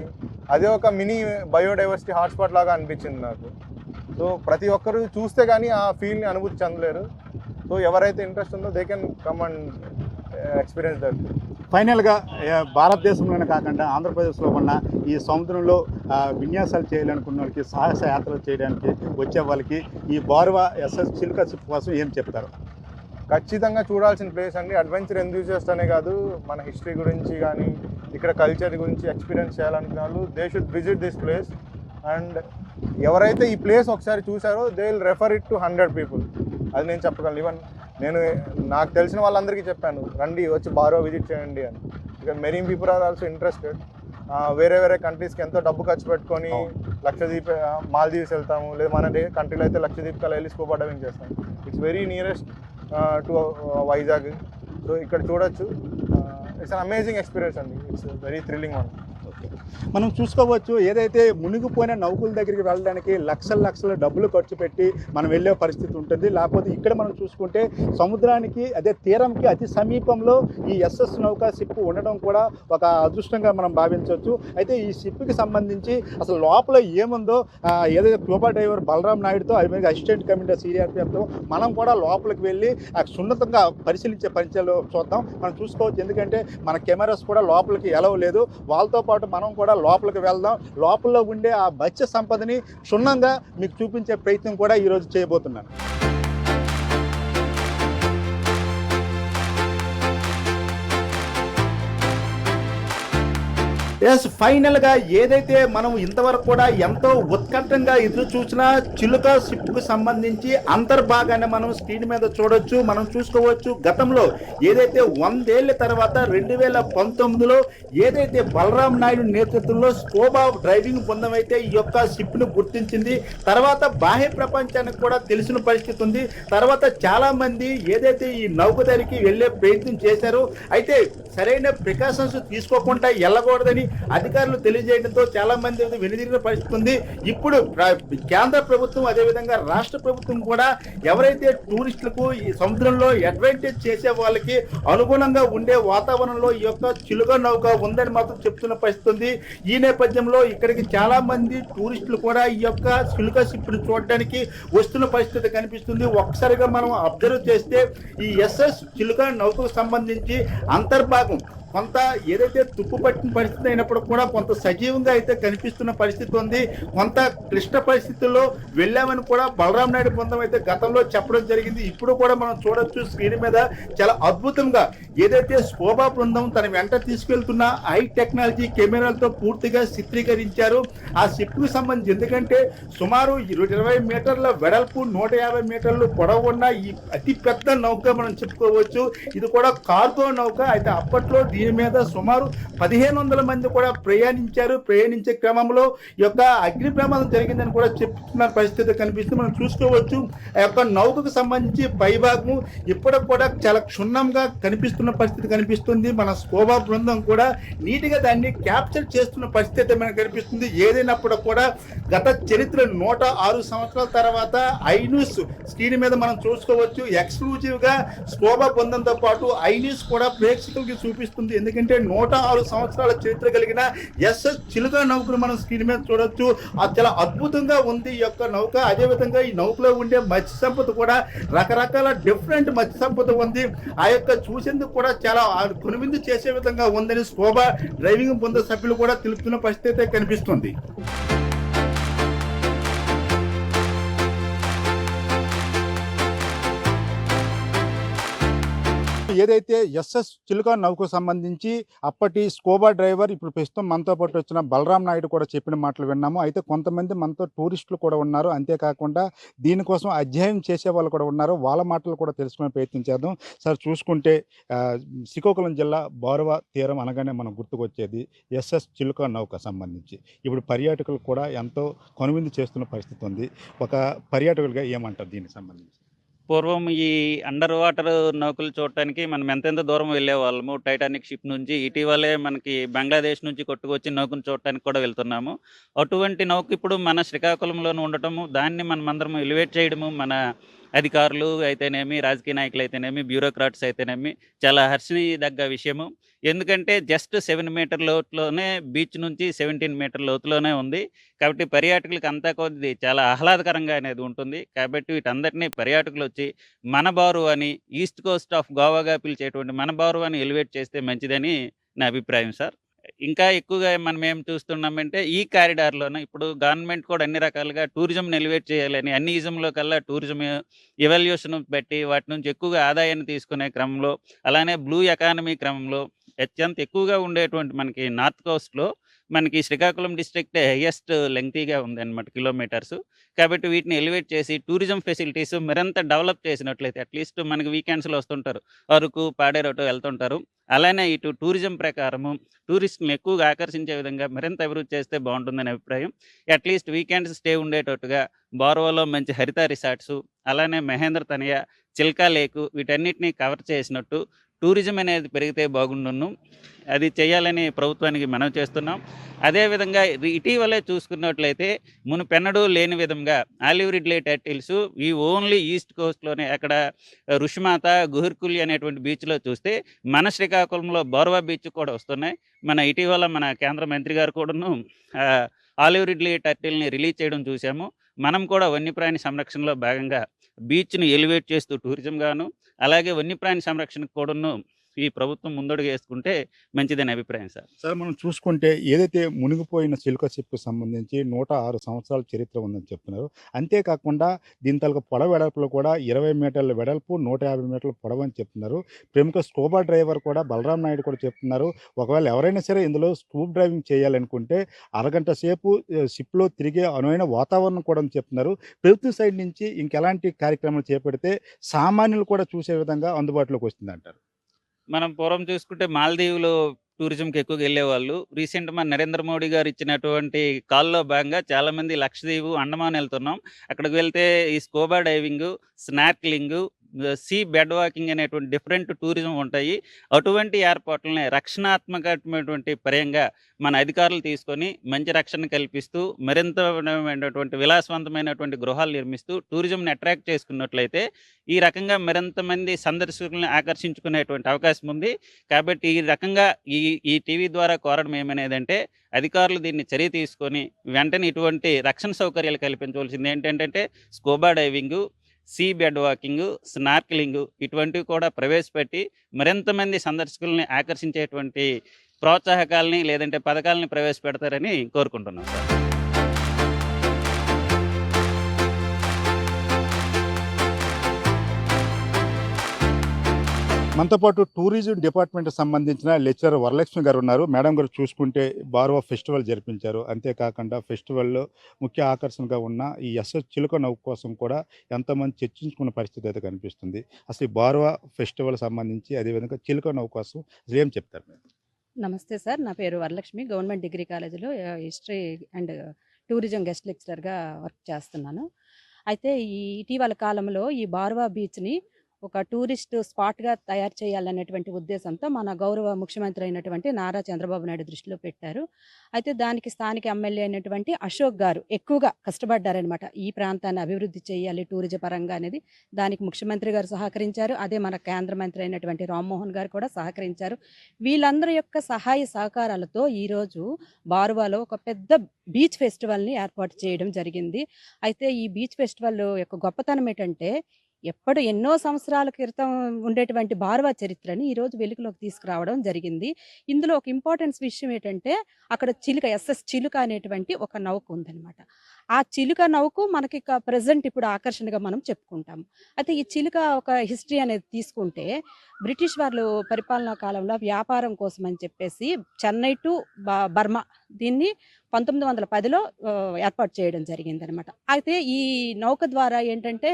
అదే ఒక మినీ బయోడైవర్సిటీ హాట్స్పాట్ లాగా అనిపించింది నాకు. సో ప్రతి ఒక్కరు చూస్తే కానీ ఆ ఫీల్ని అనుభూతి చెందలేరు. సో ఎవరైతే ఇంట్రెస్ట్ ఉందో they can come and experience that. ఫైనల్గా భారతదేశంలోనే కాకుండా ఆంధ్రప్రదేశ్లో ఉన్న ఈ సముద్రంలో విన్యాసాలు చేయాలనుకున్న వాళ్ళకి, సాహస యాత్రలు చేయడానికి వచ్చే వాళ్ళకి ఈ బార్వా ఎస్ఎస్ చిలుక షిప్ కోసం ఏం చెప్తారు? ఖచ్చితంగా చూడాల్సిన ప్లేస్ అండి. అడ్వెంచర్ ఎంతూజియాస్ట్ అనే కాదు, మన హిస్టరీ గురించి కానీ ఇక్కడ కల్చర్ గురించి ఎక్స్పీరియన్స్ చేయాలనుకున్న వాళ్ళు they should visit this place. And ఎవరైతే ఈ ప్లేస్ ఒకసారి చూసారో they will refer it to 100 people. అది నేను చెప్పగలను. ఈవెన్ నేను నాకు తెలిసిన వాళ్ళందరికీ చెప్పాను, రండి వచ్చి బార్వా విజిట్ చేయండి అని. ఇక many people are also interested. వేరే కంట్రీస్కి ఎంతో డబ్బు ఖర్చు పెట్టుకొని లక్షద్వీప్, మాల్దీవ్స్ వెళ్తాము, లేదా మన కంట్రీలో అయితే లక్షద్వీప్ కల్లా వెళ్ళి స్కూబా డైవింగ్ చేస్తాం. It's very nearest to Vizag. So ఇక్కడ చూడొచ్చు. ఇట్స్ అన్ అమేజింగ్ ఎక్స్పీరియన్స్ అండి. It's very thrilling one. మనం చూసుకోవచ్చు, ఏదైతే మునిగిపోయిన నౌకల దగ్గరికి వెళ్ళడానికి లక్షల డబ్బులు ఖర్చు పెట్టి మనం వెళ్ళే పరిస్థితి ఉంటుంది. లేకపోతే ఇక్కడ మనం చూసుకుంటే సముద్రానికి అదే తీరంకి అతి సమీపంలో ఈ ఎస్ఎస్ నౌక షిప్ ఉండడం కూడా ఒక అదృష్టంగా మనం భావించవచ్చు. అయితే ఈ షిప్కి సంబంధించి అసలు లోపల ఏముందో ఏదైతే స్కూబా డైవర్ బలరాం నాయుడుతో అలాగే అసిస్టెంట్ కమాండర్ సిఆర్పిఎఫ్తో మనం కూడా లోపలికి వెళ్ళి సున్నితంగా పరిశీలించే పరిచయాలు చూద్దాం. మనం చూసుకోవచ్చు, ఎందుకంటే మన కెమెరాస్ కూడా లోపలికి ఎలవ్ లేదు. వాళ్ళతో పాటు మనం కూడా లోపలికి వెళ్దాం. లోపల ఉండే ఆ మత్స్య సంపదని క్షుణ్ణంగా మీకు చూపించే ప్రయత్నం కూడా ఈరోజు చేయబోతున్నాను. ఎస్ ఫైనల్గా ఏదైతే మనం ఇంతవరకు కూడా ఎంతో ఉత్కంఠంగా ఎదురు చూసిన చిలుక షిప్కు సంబంధించి అంతర్భాగాన్ని మనం స్క్రీన్ మీద చూడొచ్చు, మనం చూసుకోవచ్చు. గతంలో ఏదైతే 100 ఏళ్ల తర్వాత 2019లో ఏదైతే బలరాం నాయుడు నేతృత్వంలో స్కోబా డ్రైవింగ్ బృందం అయితే ఈ యొక్క షిప్ను గుర్తించింది. తర్వాత బాహ్య ప్రపంచానికి కూడా తెలిసిన పరిస్థితి ఉంది. తర్వాత చాలా మంది ఏదైతే ఈ నౌక దగ్గరికి వెళ్ళే ప్రయత్నం చేశారో అయితే సరైన ప్రికాషన్స్ తీసుకోకుండా వెళ్ళకూడదని అధికారులు తెలియజేయడంతో చాలా మంది వెనుదిరిగిన పరిస్థితి ఉంది. ఇప్పుడు కేంద్ర ప్రభుత్వం అదేవిధంగా రాష్ట్ర ప్రభుత్వం కూడా ఎవరైతే టూరిస్టులకు ఈ సముద్రంలో అడ్వాంటేజ్ చేసే వాళ్ళకి అనుగుణంగా ఉండే వాతావరణంలో ఈ యొక్క చిలుక నౌక ఉందని మాత్రం చెప్తున్న పరిస్థితి ఉంది. ఈ నేపథ్యంలో ఇక్కడికి చాలా మంది టూరిస్టులు కూడా ఈ యొక్క చిలుక షిప్ను చూడడానికి వస్తున్న పరిస్థితి కనిపిస్తుంది. ఒక్కసారిగా మనం అబ్జర్వ్ చేస్తే ఈ ఎస్ఎస్ చిలుక నౌకకు సంబంధించి అంతర్భాగం కొంత ఏదైతే తుప్పు పట్టిన పరిస్థితి అయినప్పుడు కూడా కొంత సజీవంగా అయితే కనిపిస్తున్న పరిస్థితి ఉంది. కొంత క్లిష్ట పరిస్థితుల్లో వెళ్ళామని కూడా బలరాం నాయుడు బృందం అయితే గతంలో చెప్పడం జరిగింది. ఇప్పుడు కూడా మనం చూడొచ్చు స్క్రీన్ మీద చాలా అద్భుతంగా ఏదైతే స్కోబా బృందం తన వెంట తీసుకెళ్తున్న హై టెక్నాలజీ కెమెరాలతో పూర్తిగా చిత్రీకరించారు ఆ షిప్కు సంబంధించి. ఎందుకంటే సుమారు 20 మీటర్ల వెడల్పు 150 మీటర్లు పొడవు ఉన్న ఈ అతి పెద్ద నౌక మనం చెప్పుకోవచ్చు. ఇది కూడా కార్గో నౌక. అయితే అప్పట్లో దీని మీద సుమారు 1500 మంది కూడా ప్రయాణించే క్రమంలో ఈ యొక్క అగ్ని ప్రమాదం జరిగిందని కూడా చెప్తున్న పరిస్థితి కనిపిస్తుంది. మనం చూసుకోవచ్చు ఆ యొక్క నౌకకు సంబంధించి పైభాగము ఇప్పటికి కూడా చాలా క్షుణ్ణంగా కనిపిస్తున్న పరిస్థితి కనిపిస్తుంది. మన స్కోబా బృందం కూడా నీట్గా దాన్ని క్యాప్చర్ చేస్తున్న పరిస్థితి మనకు కనిపిస్తుంది. ఏదైనప్పుడు కూడా గత చరిత్ర 106 సంవత్సరాల తర్వాత ఐన్యూస్ స్క్రీన్ మీద మనం చూసుకోవచ్చు. ఎక్స్క్లూజివ్గా స్కోబా బృందంతో పాటు ఐన్యూస్ కూడా ప్రేక్షకులకి చూపిస్తుంది. ఎందుకంటే 106 సంవత్సరాల చరిత్ర కలిగిన ఎస్ఎస్ చిలుక నౌకను మనం స్క్రీన్ మీద చూడొచ్చు. అది చాలా అద్భుతంగా ఉంది ఈ యొక్క నౌక. అదేవిధంగా ఈ నౌకలో ఉండే మత్స్య సంపద కూడా రకరకాల డిఫరెంట్ మత్స్య సంపద ఉంది. ఆ యొక్క చూసేందుకు కూడా చాలా కొనువిందు చేసే విధంగా ఉందని స్కోబా డ్రైవింగ్ బృంద సభ్యులు కూడా తెలుపుతున్న పరిస్థితి కనిపిస్తుంది. ఏదైతే ఎస్ఎస్ చిలుక నౌకకు సంబంధించి అప్పటి స్కోబా డ్రైవర్ ఇప్పుడు ప్రస్తుతం మనతో పాటు వచ్చిన బలరాం నాయుడు కూడా చెప్పిన మాటలు విన్నాము. అయితే కొంతమంది మనతో టూరిస్టులు కూడా ఉన్నారు. అంతేకాకుండా దీనికోసం అధ్యయనం చేసే వాళ్ళు కూడా ఉన్నారు. వాళ్ళ మాటలు కూడా తెలుసుకునే ప్రయత్నం చేద్దాం. సార్ చూసుకుంటే శ్రీకాకుళం జిల్లా బోరవ తీరం అనగానే మనం గుర్తుకొచ్చేది ఎస్ఎస్ చిలుక నౌక సంబంధించి. ఇప్పుడు పర్యాటకులు కూడా ఎంతో కనువిందు చేస్తున్న పరిస్థితి ఉంది. ఒక పర్యాటకులుగా ఏమంటారు దీనికి సంబంధించి? పూర్వం ఈ అండర్ వాటర్ నౌకలు చూడటానికి మనం ఎంతెంత దూరం వెళ్ళేవాళ్ళము. టైటానిక్ షిప్ నుంచి ఇటీవలే మనకి బంగ్లాదేశ్ నుంచి కొట్టుకొచ్చి నౌకను చూడటానికి కూడా వెళ్తున్నాము. అటువంటి నౌక ఇప్పుడు మన శ్రీకాకుళంలోనే ఉండటము, దాన్ని మనమందరం ఎలివేట్ చేయడము మన అధికారులు అయితేనేమి, రాజకీయ నాయకులు అయితేనేమి, బ్యూరోక్రాట్స్ అయితేనేమి చాలా హర్షణీయదగ్గ విషయము. ఎందుకంటే జస్ట్ 7 మీటర్ లోతులోనే బీచ్ నుంచి 17 మీటర్ లోతులోనే ఉంది. కాబట్టి పర్యాటకులకు అంతా కొద్ది చాలా ఆహ్లాదకరంగా అనేది ఉంటుంది. కాబట్టి వీటందరినీ పర్యాటకులు వచ్చి మన బారు అని, ఈస్ట్ కోస్ట్ ఆఫ్ గోవాగా పిలిచేటువంటి మన బారు అని ఎలివేట్ చేస్తే మంచిదని నా అభిప్రాయం సార్. ఇంకా ఎక్కువగా మనం ఏం చూస్తున్నామంటే ఈ కారిడార్‌లోనే ఇప్పుడు గవర్నమెంట్ కూడా అన్ని రకాలుగా టూరిజంని ఎలివేట్ చేయాలని అన్ని ఇజంలో కల్లా టూరిజం ఎవాల్యుయేషన్ పెట్టి వాటి నుంచి ఎక్కువగా ఆదాయాన్ని తీసుకునే క్రమంలో, అలానే బ్లూ ఎకానమీ క్రమంలో అత్యంత ఎక్కువగా ఉండేటువంటి మనకి నార్త్ కోస్ట్‌లో మనకి శ్రీకాకుళం డిస్ట్రిక్టే హైయెస్ట్ లెంగ్తీగా ఉందన్నమాట కిలోమీటర్స్. కాబట్టి వీటిని ఎలివేట్ చేసి టూరిజం ఫెసిలిటీస్ మరింత డెవలప్ చేసినట్లయితే అట్లీస్ట్ మనకి వీకెండ్స్‌లో వస్తుంటారు. అరకు, పాడేరు వెళ్తుంటారు. అలానే ఇటు టూరిజం ప్రకారము టూరిస్ట్‌ని ఎక్కువగా ఆకర్షించే విధంగా మరింత అభివృద్ధి చేస్తే బాగుంటుందని అభిప్రాయం. అట్లీస్ట్ వీకెండ్స్ స్టే ఉండేటట్టుగా బోర్వాలో మంచి హరిత రిసార్ట్స్, అలానే మహేంద్ర తనయ, చిల్కా లేకు వీటన్నిటిని కవర్ చేసినట్టు టూరిజం అనేది పెరిగితే బాగుండును. అది చేయాలని ప్రభుత్వానికి మనవి చేస్తున్నాం. అదేవిధంగా ఇటీవలే చూసుకున్నట్లయితే మునుపెన్నడూ లేని విధంగా ఆలివ్ రిడ్లే టర్టిల్స్ ఈ ఓన్లీ ఈస్ట్ కోస్ట్లోనే అక్కడ ఋషిమాత, గుహర్కులి అనేటువంటి బీచ్లో చూస్తే మన శ్రీకాకుళంలో బోర్వా బీచ్ కూడా వస్తున్నాయి. ఇటీవల మన కేంద్ర మంత్రి గారు కూడాను ఆలివ్ రిడ్లే టర్టిల్ని రిలీజ్ చేయడం చూసాము. మనం కూడా వన్యప్రాణి సంరక్షణలో భాగంగా బీచ్ని ఎలివేట్ చేస్తూ టూరిజం గాను, అలాగే వన్యప్రాణి సంరక్షణకు కూడాను ఈ ప్రభుత్వం ముందడుగు వేసుకుంటే మంచిదని అభిప్రాయం సార్. సార్ మనం చూసుకుంటే ఏదైతే మునిగిపోయిన చిలుక షిప్కు సంబంధించి 106 సంవత్సరాల చరిత్ర ఉందని చెప్తున్నారు. అంతేకాకుండా దీని తాలూకా పొడవు వెడల్పులో కూడా 20 మీటర్ల వెడల్పు, 150 మీటర్ల పొడవు అని చెప్తున్నారు. ప్రముఖ స్కూబా డ్రైవర్ కూడా బలరాం నాయుడు కూడా చెప్తున్నారు. ఒకవేళ ఎవరైనా సరే ఇందులో స్కూబ్ డ్రైవింగ్ చేయాలనుకుంటే అరగంట సేపు షిప్లో తిరిగే అనువైన వాతావరణం కూడా అని చెప్తున్నారు. ప్రభుత్వం సైడ్ నుంచి ఇంకెలాంటి కార్యక్రమాలు చేపడితే సామాన్యులు కూడా చూసే విధంగా అందుబాటులోకి వస్తుందంటారు? మనం పూర్వం చూసుకుంటే మాల్దీవులు టూరిజంకి ఎక్కువగా వెళ్ళేవాళ్ళు. రీసెంట్ మన నరేంద్ర మోడీ గారు ఇచ్చినటువంటి కాల్లో భాగంగా చాలామంది లక్షద్వీప్, అండమాన్ వెళ్తున్నాం. అక్కడికి వెళ్తే ఈ scuba diving, snorkelling, sea bed walking అనేటువంటి డిఫరెంట్ టూరిజం ఉంటాయి. అటువంటి ఏర్పాట్లని రక్షణాత్మకమైనటువంటి పర్యంగా మన అధికారులు తీసుకొని మంచి రక్షణ కల్పిస్తూ మరింతమైనటువంటి విలాసవంతమైనటువంటి గృహాలు నిర్మిస్తూ టూరిజంని అట్రాక్ట్ చేసుకున్నట్లయితే ఈ రకంగా మరింత మంది సందర్శకులను ఆకర్షించుకునేటువంటి అవకాశం ఉంది. కాబట్టి ఈ రకంగా ఈ టీవీ ద్వారా కోరడం ఏమనేదంటే అధికారులు దీన్ని చర్య తీసుకొని వెంటనే ఇటువంటి రక్షణ సౌకర్యాలు కల్పించవలసింది. ఏంటంటే scuba diving, sea bed walking, snorkelling ఇటువంటివి కూడా ప్రవేశపెట్టి మరింత మంది సందర్శకుల్ని ఆకర్షించేటువంటి ప్రోత్సాహకాలని లేదంటే పథకాలని ప్రవేశపెడతారని కోరుకుంటున్నాం సార్. మనతో పాటు టూరిజం డిపార్ట్మెంట్ సంబంధించిన లెక్చరర్ వరలక్ష్మి గారు ఉన్నారు. మేడం గారు చూసుకుంటే బార్వా ఫెస్టివల్ జరిపించారు. అంతేకాకుండా ఫెస్టివల్లో ముఖ్య ఆకర్షణగా ఉన్న ఈ ఎస్ఎస్ చిలుక నౌక కోసం కూడా ఎంతోమంది చర్చించుకున్న పరిస్థితి అయితే కనిపిస్తుంది. అసలు ఈ బార్వా ఫెస్టివల్ సంబంధించి అదేవిధంగా చిలుక నౌక కోసం అసలు ఏం చెప్తారు మీరు? నమస్తే సార్, నా పేరు వరలక్ష్మి. గవర్నమెంట్ డిగ్రీ కాలేజీలో హిస్టరీ అండ్ టూరిజం గెస్ట్ లెక్చరర్గా వర్క్ చేస్తున్నాను. అయితే ఈ ఇటీవల కాలంలో ఈ బార్వా బీచ్ని ఒక టూరిస్ట్ స్పాట్గా తయారు చేయాలనేటువంటి ఉద్దేశంతో మన గౌరవ ముఖ్యమంత్రి అయినటువంటి నారా చంద్రబాబు నాయుడు దృష్టిలో పెట్టారు. అయితే దానికి స్థానిక ఎమ్మెల్యే అయినటువంటి అశోక్ గారు ఎక్కువగా కష్టపడ్డారనమాట. ఈ ప్రాంతాన్ని అభివృద్ధి చేయాలి టూరిజం పరంగా అనేది. దానికి ముఖ్యమంత్రి గారు సహకరించారు. అదే మన కేంద్ర మంత్రి అయినటువంటి రామ్మోహన్ గారు కూడా సహకరించారు. వీళ్ళందరి యొక్క సహాయ సహకారాలతో ఈరోజు బారువాలో ఒక పెద్ద బీచ్ ఫెస్టివల్ని ఏర్పాటు చేయడం జరిగింది. అయితే ఈ బీచ్ ఫెస్టివల్ యొక్క గొప్పతనం ఏంటంటే ఎన్నో సంవత్సరాల క్రితం ఉండేటువంటి బార్వా చరిత్రని ఈరోజు వెలుగులోకి తీసుకురావడం జరిగింది. ఇందులో ఒక ఇంపార్టెన్స్ విషయం ఏంటంటే అక్కడ చిలుక, ఎస్ఎస్ చిలుక అనేటువంటి ఒక నౌక ఉందన్నమాట. ఆ చిలుక నౌకు మనకి ప్రజెంట్ ఇప్పుడు ఆకర్షణగా మనం చెప్పుకుంటాము. అయితే ఈ చిలుక ఒక హిస్టరీ అనేది తీసుకుంటే బ్రిటిష్ వాళ్ళు పరిపాలనా కాలంలో వ్యాపారం కోసం అని చెప్పేసి చెన్నై టు బర్మా దీన్ని 1910లో ఏర్పాటు చేయడం జరిగింది అనమాట. అయితే ఈ నౌక ద్వారా ఏంటంటే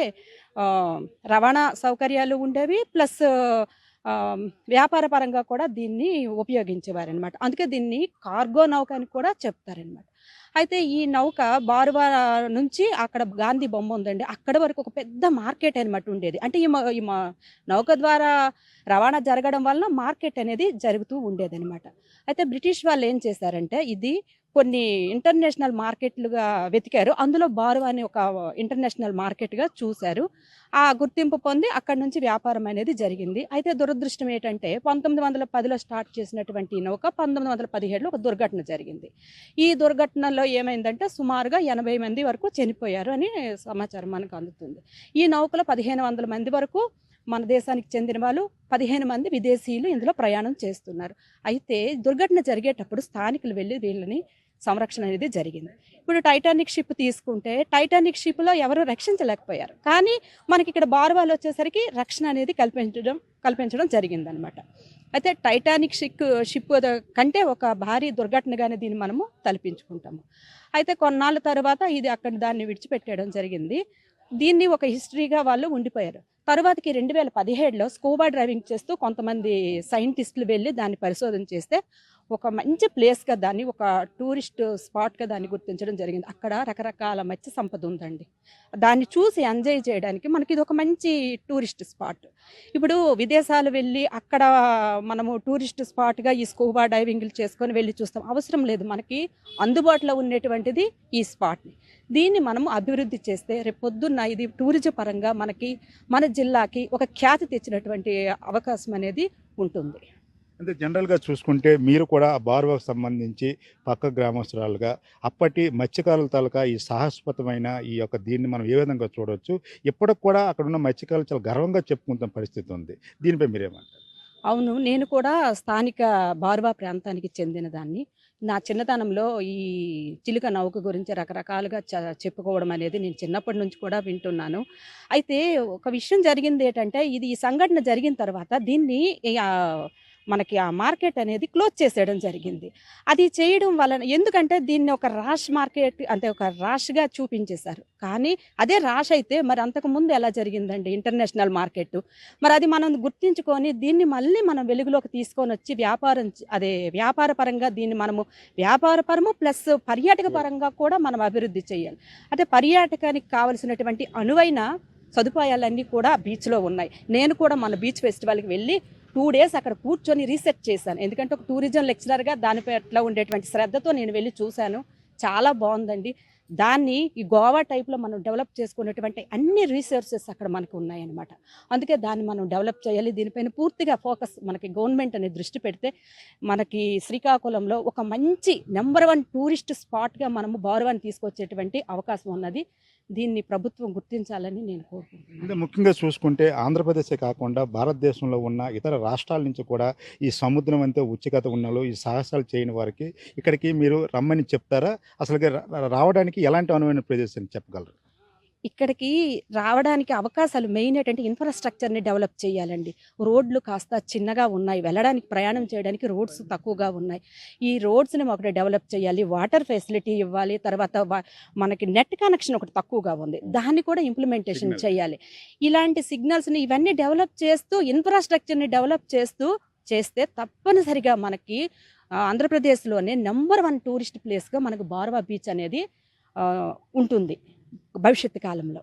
రవాణా సౌకర్యాలు ఉండేవి, ప్లస్ వ్యాపార పరంగా కూడా దీన్ని ఉపయోగించేవారు అనమాట. అందుకే దీన్ని కార్గో నౌక అని కూడా చెప్తారనమాట. అయితే ఈ నౌక బారువా నుంచి అక్కడ గాంధీ బొమ్మ ఉందండి, అక్కడ వరకు ఒక పెద్ద మార్కెట్ అనమాట ఉండేది. అంటే ఈ నౌక ద్వారా రవాణా జరగడం వలన మార్కెట్ అనేది జరుగుతూ ఉండేదన్నమాట. అయితే బ్రిటిష్ వాళ్ళు ఏం చేశారంటే ఇది కొన్ని ఇంటర్నేషనల్ మార్కెట్లుగా వెతికారు. అందులో బారువా అని ఒక ఇంటర్నేషనల్ మార్కెట్గా చూశారు. ఆ గుర్తింపు పొంది అక్కడి నుంచి వ్యాపారం అనేది జరిగింది. అయితే దురదృష్టం ఏంటంటే 1910లో స్టార్ట్ చేసినటువంటి ఈ నౌక 1917లో ఒక దుర్ఘటన జరిగింది. ఈ దుర్ఘటనలో ఏమైందంటే సుమారుగా 80 మంది వరకు చనిపోయారు అని సమాచారం మనకు అందుతుంది. ఈ నౌకలో 1500 మంది వరకు మన దేశానికి చెందిన వాళ్ళు, 15 మంది విదేశీయులు ఇందులో ప్రయాణం చేస్తున్నారు. అయితే దుర్ఘటన జరిగేటప్పుడు స్థానికులు వెళ్ళి వీళ్ళని సంరక్షణ అనేది జరిగింది. ఇప్పుడు టైటానిక్ షిప్ తీసుకుంటే టైటానిక్ షిప్లో ఎవరు రక్షించలేకపోయారు, కానీ మనకి ఇక్కడ బార్వాలు వచ్చేసరికి రక్షణ అనేది కల్పించడం జరిగిందనమాట. అయితే టైటానిక్ షిప్ కంటే ఒక భారీ దుర్ఘటనగానే దీన్ని మనము తలపించుకుంటాము. అయితే కొన్నాళ్ళ తర్వాత ఇది అక్కడ దాన్ని విడిచిపెట్టడం జరిగింది. దీన్ని ఒక హిస్టరీగా వాళ్ళు ఉండిపోయారు. తరువాతకి 2017లో స్కూబా డ్రైవింగ్ చేస్తూ కొంతమంది సైంటిస్టులు వెళ్ళి దాన్ని పరిశోధన చేస్తే ఒక మంచి ప్లేస్గా దాన్ని, ఒక టూరిస్ట్ స్పాట్గా దాన్ని గుర్తించడం జరిగింది. అక్కడ రకరకాల మత్స్య సంపద ఉందండి. దాన్ని చూసి ఎంజాయ్ చేయడానికి మనకి ఇది ఒక మంచి టూరిస్ట్ స్పాట్. ఇప్పుడు విదేశాలు వెళ్ళి అక్కడ మనము టూరిస్ట్ స్పాట్గా ఈ స్కూబా డైవింగ్లు చేసుకొని వెళ్ళి చూస్తాం, అవసరం లేదు. మనకి అందుబాటులో ఉండేటువంటిది ఈ స్పాట్ని. దీన్ని మనము అభివృద్ధి చేస్తే రేపు పొద్దున్న ఇది టూరిజం పరంగా మనకి, మన జిల్లాకి ఒక ఖ్యాతి తెచ్చినటువంటి అవకాశం అనేది ఉంటుంది. అంటే జనరల్గా చూసుకుంటే మీరు కూడా బార్వాకు సంబంధించి పక్క గ్రామస్తురాలుగా అప్పటి మత్స్యకారుల తాలూకా ఈ సాహసపతమైన ఈ యొక్క దీన్ని మనం ఏ విధంగా చూడవచ్చు, ఇప్పటికి కూడా అక్కడ ఉన్న మత్స్యకారులు చాలా గర్వంగా చెప్పుకుంటున్న పరిస్థితి ఉంది. దీనిపై మీరేమంటారు? అవును. నేను కూడా స్థానిక బార్వా ప్రాంతానికి చెందిన దాన్ని. నా చిన్నతనంలో ఈ చిలుక నౌక గురించి రకరకాలుగా చెప్పుకోవడం అనేది నేను చిన్నప్పటి నుంచి కూడా వింటున్నాను. అయితే ఒక విషయం జరిగిందేటంటే, ఈ సంఘటన జరిగిన తర్వాత దీన్ని మనకి ఆ మార్కెట్ అనేది క్లోజ్ చేసేయడం జరిగింది. అది చేయడం వలన ఎందుకంటే దీన్ని ఒక రాష్ మార్కెట్ అంటే ఒక రాష్‌గా చూపించేశారు. కానీ అదే రాష్ అయితే మరి అంతకుముందు ఎలా జరిగిందండి ఇంటర్నేషనల్ మార్కెట్. మరి అది మనం గుర్తించుకొని దీన్ని మళ్ళీ మనం వెలుగులోకి తీసుకొనొచ్చి వ్యాపార పరంగా దీన్ని మనము వ్యాపారపరము ప్లస్ పర్యాటక పరంగా కూడా మనం అభివృద్ధి చేయాలి. అంటే పర్యాటకానికి కావాల్సినటువంటి అనువైన సదుపాయాలన్నీ కూడా బీచ్‌లో ఉన్నాయి. నేను కూడా మన బీచ్ ఫెస్టివల్‌కి వెళ్ళి 2 డేస్ అక్కడ కూర్చొని రీసెర్చ్ చేశాను. ఎందుకంటే ఒక టూరిజం లెక్చరర్‌గా దాని పట్ల ఉండేటువంటి శ్రద్ధతో నేను వెళ్ళి చూశాను. చాలా బావుందండి. దాన్ని ఈ గోవా టైప్‌లో మనం డెవలప్ చేసుకునేటువంటి అన్ని రిసోర్సెస్ అక్కడ మనకు ఉన్నాయన్నమాట. అందుకే దాన్ని మనం డెవలప్ చేయాలి. దీనిపైన పూర్తిగా ఫోకస్ మనకి గవర్నమెంట్ అనేది దృష్టి పెడితే మనకి శ్రీకాకుళంలో ఒక మంచి నంబర్ 1 టూరిస్ట్ స్పాట్‌గా మనము బార్వాని తీసుకొచ్చేటువంటి అవకాశం ఉన్నది. దీన్ని ప్రభుత్వం గుర్తించాలని నేను కోరుకుంటున్నాను. అంటే ముఖ్యంగా చూసుకుంటే ఆంధ్రప్రదేశే కాకుండా భారతదేశంలో ఉన్న ఇతర రాష్ట్రాల నుంచి కూడా ఈ సముద్రం అంతా ఉత్సుకత ఉన్నలో ఈ సాహసాలు చేయని వారికి ఇక్కడికి మీరు రమ్మని చెప్తారా? అసలుకి రావడానికి ఎలాంటి అనువైన ప్రదేశం చెప్పగలరు? ఇక్కడికి రావడానికి అవకాశాలు మెయిన్ ఏంటంటే ఇన్ఫ్రాస్ట్రక్చర్‌ని డెవలప్ చేయాలండి. రోడ్లు కాస్త చిన్నగా ఉన్నాయి. వెళ్ళడానికి ప్రయాణం చేయడానికి రోడ్స్ తక్కువగా ఉన్నాయి. ఈ రోడ్స్‌ని ఒకటి డెవలప్ చేయాలి. వాటర్ ఫెసిలిటీ ఇవ్వాలి. తర్వాత మనకి నెట్ కనెక్షన్ ఒకటి తక్కువగా ఉంది. దాన్ని కూడా ఇంప్లిమెంటేషన్ చేయాలి. ఇలాంటి సిగ్నల్స్‌ని ఇవన్నీ డెవలప్ చేస్తూ ఇన్ఫ్రాస్ట్రక్చర్‌ని డెవలప్ చేస్తే తప్పనిసరిగా మనకి ఆంధ్రప్రదేశ్‌లోనే నంబర్ 1 టూరిస్ట్ ప్లేస్‌గా మనకు బార్వా బీచ్ అనేది ఉంటుంది భవిష్యత్తు కాలంలో.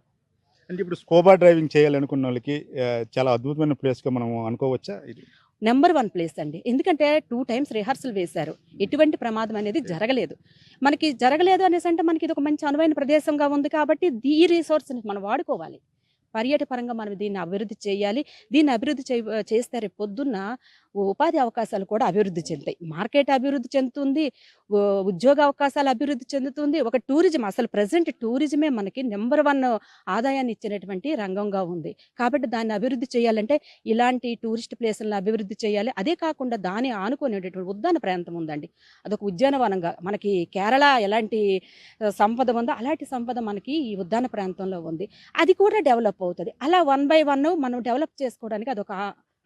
అంటే ఇప్పుడు స్కూబా డ్రైవింగ్ చేయాలనుకున్న వాళ్ళకి చాలా అద్భుతమైన ప్లేస్‌గా మనం అనుకోవచ్చా ఇది? నంబర్ 1 ప్లేస్ అండి. ఎందుకంటే 2 టైమ్స్ రిహార్సల్ వేశారు. ఎటువంటి ప్రమాదం అనేది జరగలేదు. మనకి జరగలేదు అనేసి అంటే మనకి ఇది ఒక మంచి అనువైన ప్రదేశంగా ఉంది కాబట్టి ఈ రిసోర్స్‌ని మనం వాడుకోవాలి. పర్యాటక పరంగా మనం దీన్ని అభివృద్ధి చేయాలి. దీన్ని అభివృద్ధి చేస్తే రేపు పొద్దున్న ఉపాధి అవకాశాలు కూడా అభివృద్ధి చెందుతాయి. మార్కెట్ అభివృద్ధి చెందుతుంది. ఉద్యోగ అవకాశాలు అభివృద్ధి చెందుతుంది. ఒక టూరిజం అసలు ప్రెజెంట్ టూరిజమే మనకి నంబర్ 1 ఆదాయాన్ని ఇచ్చినటువంటి రంగంగా ఉంది. కాబట్టి దాన్ని అభివృద్ధి చేయాలంటే ఇలాంటి టూరిస్ట్ ప్లేసులను అభివృద్ధి చేయాలి. అదే కాకుండా దాన్ని ఆనుకునేటటువంటి ఉద్యాన ప్రాంతం ఉందండి. అదొక ఉద్యానవనంగా మనకి కేరళ ఎలాంటి సంపద ఉందో అలాంటి సంపద మనకి ఈ ఉద్యాన ప్రాంతంలో ఉంది. అది కూడా డెవలప్ అవుతుంది. అలా 1 బై 1 మనం డెవలప్ చేసుకోవడానికి అదొక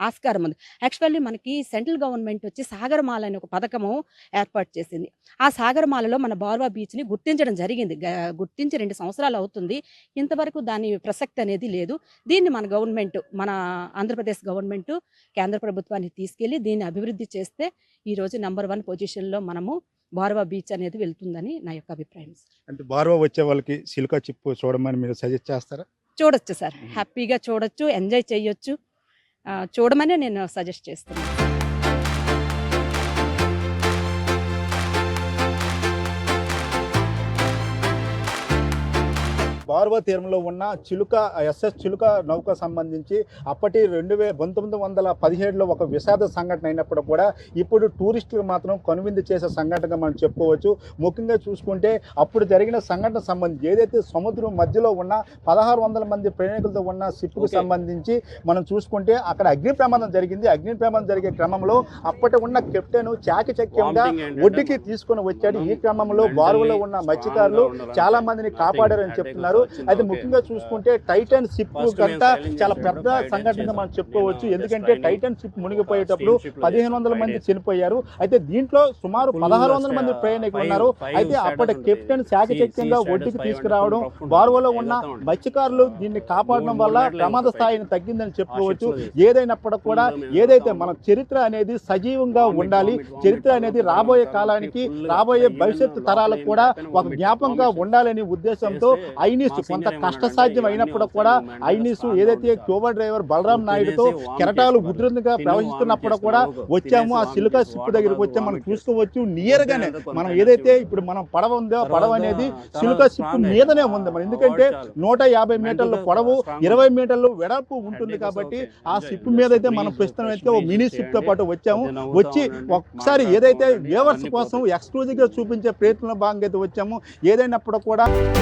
ఆస్కారం ఉంది. యాక్చువల్లీ మనకి సెంట్రల్ గవర్నమెంట్ వచ్చి సాగరమాల అనే ఒక పథకము ఏర్పాటు చేసింది. ఆ సాగరమాలలో మన బార్వా బీచ్‌ని గుర్తించడం జరిగింది. గుర్తించి 2 సంవత్సరాలు అవుతుంది. ఇంతవరకు దాని ప్రసక్తి అనేది లేదు. దీన్ని మన గవర్నమెంట్ మన ఆంధ్రప్రదేశ్ గవర్నమెంట్ కేంద్ర ప్రభుత్వానికి తీసుకెళ్ళి దీన్ని అభివృద్ధి చేస్తే ఈరోజు నంబర్ 1 పొజిషన్‌లో మనము బార్వా బీచ్ అనేది వెళ్తుందని నా యొక్క అభిప్రాయం. అంటే బార్వా వచ్చే వాళ్ళకి సిల్కా చిప్పు చూడమని మీరు సజెస్ట్ చేస్తారా? చూడొచ్చు సార్. హ్యాపీగా చూడొచ్చు. ఎంజాయ్ చేయొచ్చు. చూడమనే నేను సజెస్ట్ చేస్తున్నాను. బార్వా తీరంలో ఉన్న ఎస్ఎస్ చిలుక నౌక సంబంధించి అప్పటి 1917లో ఒక విషాద సంఘటన అయినప్పుడు కూడా ఇప్పుడు టూరిస్టులు మాత్రం కనువిందు చేసే సంఘటనగా మనం చెప్పుకోవచ్చు. ముఖ్యంగా చూసుకుంటే అప్పుడు జరిగిన సంఘటన సంబంధించి ఏదైతే సముద్రం మధ్యలో ఉన్న 1600 మంది ప్రయాణికులతో ఉన్న షిప్కు సంబంధించి మనం చూసుకుంటే అక్కడ అగ్ని ప్రమాదం జరిగింది. అగ్ని ప్రమాదం జరిగే క్రమంలో అప్పటి ఉన్న కెప్టెన్ చాకచక్యంగా ఒడ్డుకి తీసుకొని వచ్చాడు. ఈ క్రమంలో బార్వలో ఉన్న మత్స్యకారులు చాలా మందిని కాపాడారని చెప్తున్నారు. అయితే ముఖ్యంగా చూసుకుంటే టైటాన్ షిప్ కంట చాలా పెద్ద సంఘటనగా మనం చెప్పుకోవచ్చు. ఎందుకంటే టైటాన్ షిప్ మునిగిపోయేటప్పుడు 1500 మంది చనిపోయారు. అయితే దీంట్లో సుమారు 1600 మంది ప్రయాణికులు ఉన్నారు. అయితే అప్పటి కెప్టెన్ చాకచక్యంగా ఒడ్డుకి తీసుకురావడం, బార్వలో ఉన్న మత్స్యకారులు దీన్ని కాపాడడం వల్ల ప్రమాద స్థాయిని తగ్గిందని చెప్పుకోవచ్చు. ఏదైనప్పటికీ కూడా ఏదైతే మన చరిత్ర అనేది సజీవంగా ఉండాలి, చరిత్ర అనేది రాబోయే కాలానికి రాబోయే భవిష్యత్తు తరాలకు కూడా ఒక జ్ఞాపకంగా ఉండాలనే ఉద్దేశంతో ఐనిస్ కొంత కష్టసాధ్యం అయినప్పుడు కూడా ఐనిస్ ఏదైతే స్కూబా డ్రైవర్ బలరాం నాయుడుతో కెరటాలు ఉధృతంగా ప్రవహిస్తున్నప్పుడు కూడా వచ్చాము. ఆ సిలుక షిప్ దగ్గరికి వచ్చాము. మనం చూసుకోవచ్చు నియర్ గానే మనం ఏదైతే ఇప్పుడు మనం పడవ ఉందో పడవ అనేది సిలుక షిప్ మీదనే ఉంది. మనం ఎందుకంటే 150 మీటర్ల పొడవు 20 మీటర్లు వెడల్పు ఉంటుంది కాబట్టి ఆ షిప్ మీద అయితే మనం ప్రస్తుతం అయితే ఒక మినీ షిప్ తో పాటు వచ్చాము. వచ్చి ఒకసారి ఏదైతే వ్యూవర్స్ కోసం ఎక్స్క్లూజివ్ గా చూపించే ప్రయత్నంలో భాగంగా అయితే వచ్చాము. ఏదైనప్పుడు కూడా